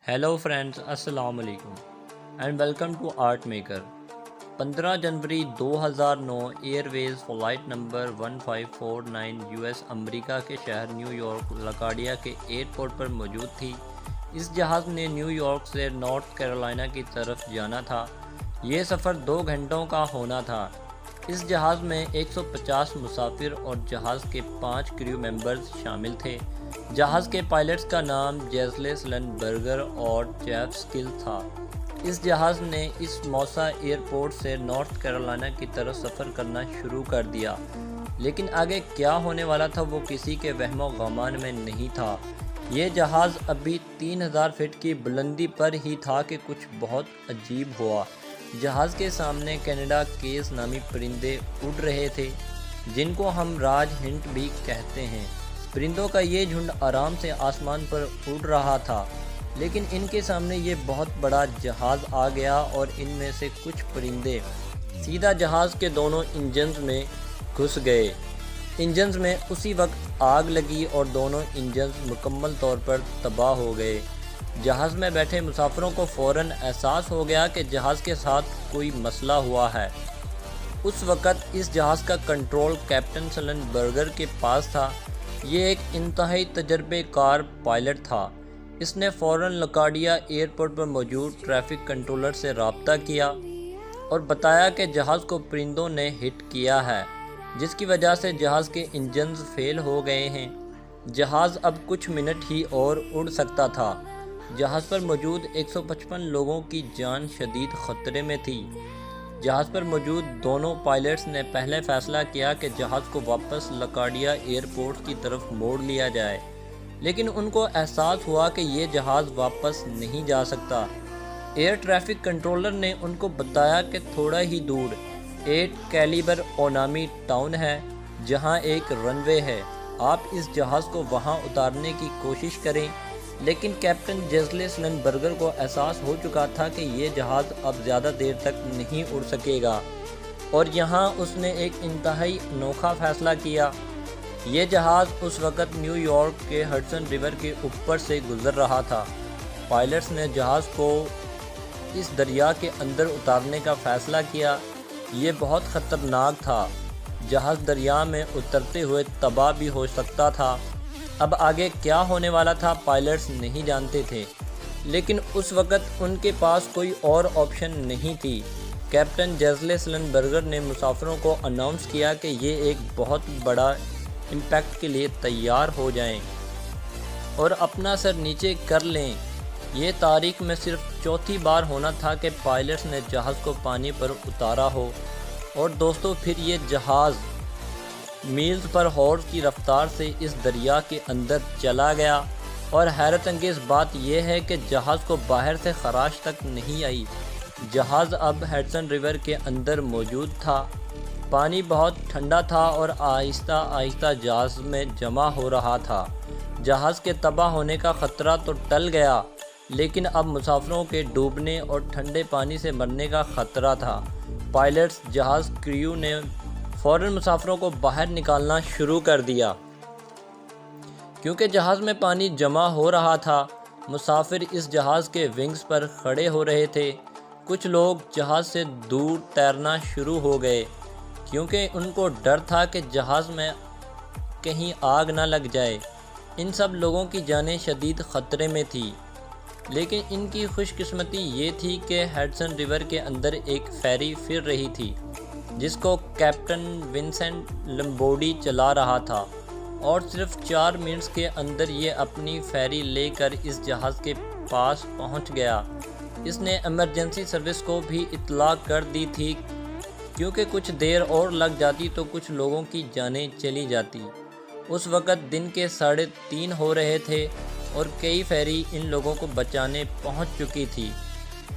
Hello friends, السلام علیکم and welcome to Art Maker. 15 جنوری 2009 airways flight number 1549 U S America کے شہر نیو یارک لاکارڈیا کے ایئرپورٹ پر موجود تھی۔ اس جہاز نے نیو یارک سے نارتھ کیرولائنا کی طرف جانا تھا۔ یہ سفر 2 گھنٹوں کا ہونا تھا۔ اس جہاز میں 150 مسافر اور جہاز کے 5 کریو ممبرز شامل تھے۔ جہاز کے پائلٹس کا نام جیسلے سلنبرگر اور جیف سکل تھا۔ اس جہاز نے اس موسا ایئرپورٹ سے نارتھ کیرولائنا کی طرف سفر کرنا شروع کر دیا، لیکن آگے کیا ہونے والا تھا وہ کسی کے وہم و گمان میں نہیں تھا۔ یہ جہاز ابھی 3000 فٹ کی بلندی پر ہی تھا کہ کچھ بہت عجیب ہوا۔ جہاز کے سامنے کینیڈا کیس نامی پرندے اڑ رہے تھے، جن کو ہم راج ہنٹ بھی کہتے ہیں۔ پرندوں کا یہ جھنڈ آرام سے آسمان پر اڑ رہا تھا، لیکن ان کے سامنے یہ بہت بڑا جہاز آ گیا اور ان میں سے کچھ پرندے سیدھا جہاز کے دونوں انجنز میں گھس گئے۔ انجنز میں اسی وقت آگ لگی اور دونوں انجنز مکمل طور پر تباہ ہو گئے۔ جہاز میں بیٹھے مسافروں کو فوراً احساس ہو گیا کہ جہاز کے ساتھ کوئی مسئلہ ہوا ہے۔ اس وقت اس جہاز کا کنٹرول کیپٹن سلنبرگر کے پاس تھا۔ یہ ایک انتہائی تجربے کار پائلٹ تھا۔ اس نے فوراً لاکارڈیا ایئرپورٹ پر موجود ٹریفک کنٹرولر سے رابطہ کیا اور بتایا کہ جہاز کو پرندوں نے ہٹ کیا ہے، جس کی وجہ سے جہاز کے انجنز فیل ہو گئے ہیں۔ جہاز اب کچھ منٹ ہی اور اڑ سکتا تھا۔ جہاز پر موجود 155 لوگوں کی جان شدید خطرے میں تھی۔ جہاز پر موجود دونوں پائلٹس نے پہلے فیصلہ کیا کہ جہاز کو واپس لاکارڈیا ایئرپورٹ کی طرف موڑ لیا جائے، لیکن ان کو احساس ہوا کہ یہ جہاز واپس نہیں جا سکتا۔ ایئر ٹریفک کنٹرولر نے ان کو بتایا کہ تھوڑا ہی دور 8 کیلیبر اونامی ٹاؤن ہے، جہاں ایک رن وے ہے۔ آپ اس جہاز کو وہاں اتارنے کی کوشش کریں، لیکن کیپٹن جیسلے سلنبرگر کو احساس ہو چکا تھا کہ یہ جہاز اب زیادہ دیر تک نہیں اڑ سکے گا، اور یہاں اس نے ایک انتہائی انوکھا فیصلہ کیا۔ یہ جہاز اس وقت نیو یارک کے ہڈسن ریور کے اوپر سے گزر رہا تھا۔ پائلٹس نے جہاز کو اس دریا کے اندر اتارنے کا فیصلہ کیا۔ یہ بہت خطرناک تھا۔ جہاز دریا میں اترتے ہوئے تباہ بھی ہو سکتا تھا۔ اب آگے کیا ہونے والا تھا پائلٹس نہیں جانتے تھے، لیکن اس وقت ان کے پاس کوئی اور آپشن نہیں تھی۔ کیپٹن جیسلے سلنبرگر نے مسافروں کو اناؤنس کیا کہ یہ ایک بہت بڑا امپیکٹ کے لیے تیار ہو جائیں اور اپنا سر نیچے کر لیں۔ یہ تاریخ میں صرف چوتھی بار ہونا تھا کہ پائلٹس نے جہاز کو پانی پر اتارا ہو، اور دوستو پھر یہ جہاز میلز پر ہارس کی رفتار سے اس دریا کے اندر چلا گیا، اور حیرت انگیز بات یہ ہے کہ جہاز کو باہر سے خراش تک نہیں آئی۔ جہاز اب ہڈسن ریور کے اندر موجود تھا۔ پانی بہت ٹھنڈا تھا اور آہستہ آہستہ جہاز میں جمع ہو رہا تھا۔ جہاز کے تباہ ہونے کا خطرہ تو ٹل گیا، لیکن اب مسافروں کے ڈوبنے اور ٹھنڈے پانی سے مرنے کا خطرہ تھا۔ پائلٹس، جہاز کریو نے فوراً مسافروں کو باہر نکالنا شروع کر دیا۔ کیونکہ جہاز میں پانی جمع ہو رہا تھا، مسافر اس جہاز کے ونگز پر کھڑے ہو رہے تھے۔ کچھ لوگ جہاز سے دور تیرنا شروع ہو گئے، کیونکہ ان کو ڈر تھا کہ جہاز میں کہیں آگ نہ لگ جائے۔ ان سب لوگوں کی جانیں شدید خطرے میں تھیں، لیکن ان کی خوش قسمتی یہ تھی کہ ہڈسن ریور کے اندر ایک فیری پھر رہی تھی، جس کو کیپٹن ونسنٹ لمبورڈی چلا رہا تھا، اور صرف 4 منٹس کے اندر یہ اپنی فیری لے کر اس جہاز کے پاس پہنچ گیا۔ اس نے ایمرجنسی سروس کو بھی اطلاع کر دی تھی، کیونکہ کچھ دیر اور لگ جاتی تو کچھ لوگوں کی جانیں چلی جاتی۔ اس وقت دن کے 3:30 ہو رہے تھے اور کئی فیری ان لوگوں کو بچانے پہنچ چکی تھی۔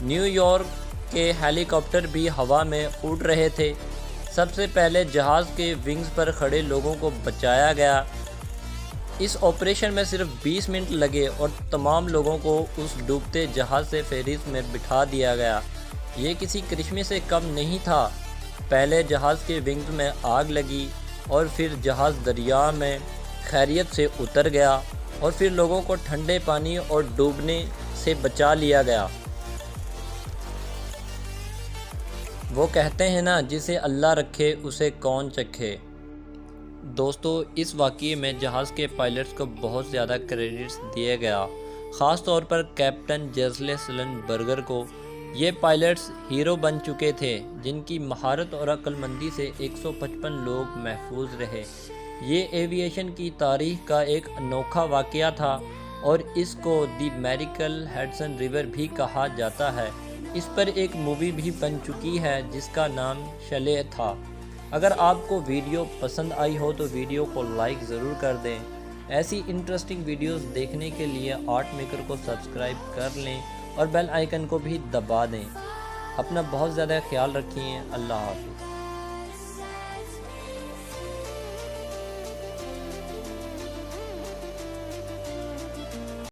نیو یارک کے ہیلی کاپٹر بھی ہوا میں اڑ رہے تھے۔ سب سے پہلے جہاز کے ونگز پر کھڑے لوگوں کو بچایا گیا۔ اس آپریشن میں صرف 20 منٹ لگے اور تمام لوگوں کو اس ڈوبتے جہاز سے فیریز میں بٹھا دیا گیا۔ یہ کسی کرشمے سے کم نہیں تھا۔ پہلے جہاز کے ونگز میں آگ لگی، اور پھر جہاز دریا میں خیریت سے اتر گیا، اور پھر لوگوں کو ٹھنڈے پانی اور ڈوبنے سے بچا لیا گیا۔ وہ کہتے ہیں نا، جسے اللہ رکھے اسے کون چکھے۔ دوستو، اس واقعے میں جہاز کے پائلٹس کو بہت زیادہ کریڈٹس دیا گیا، خاص طور پر کیپٹن جیسلے سلن برگر کو۔ یہ پائلٹس ہیرو بن چکے تھے، جن کی مہارت اور عقل مندی سے 155 لوگ محفوظ رہے۔ یہ ایویشن کی تاریخ کا ایک انوکھا واقعہ تھا، اور اس کو دی میریکل ہڈسن ریور بھی کہا جاتا ہے۔ اس پر ایک مووی بھی بن چکی ہے جس کا نام شلے تھا۔ اگر آپ کو ویڈیو پسند آئی ہو تو ویڈیو کو لائک ضرور کر دیں۔ ایسی انٹرسٹنگ ویڈیوز دیکھنے کے لیے آرٹ میکر کو سبسکرائب کر لیں اور بیل آئیکن کو بھی دبا دیں۔ اپنا بہت زیادہ خیال رکھیں۔ اللہ حافظ۔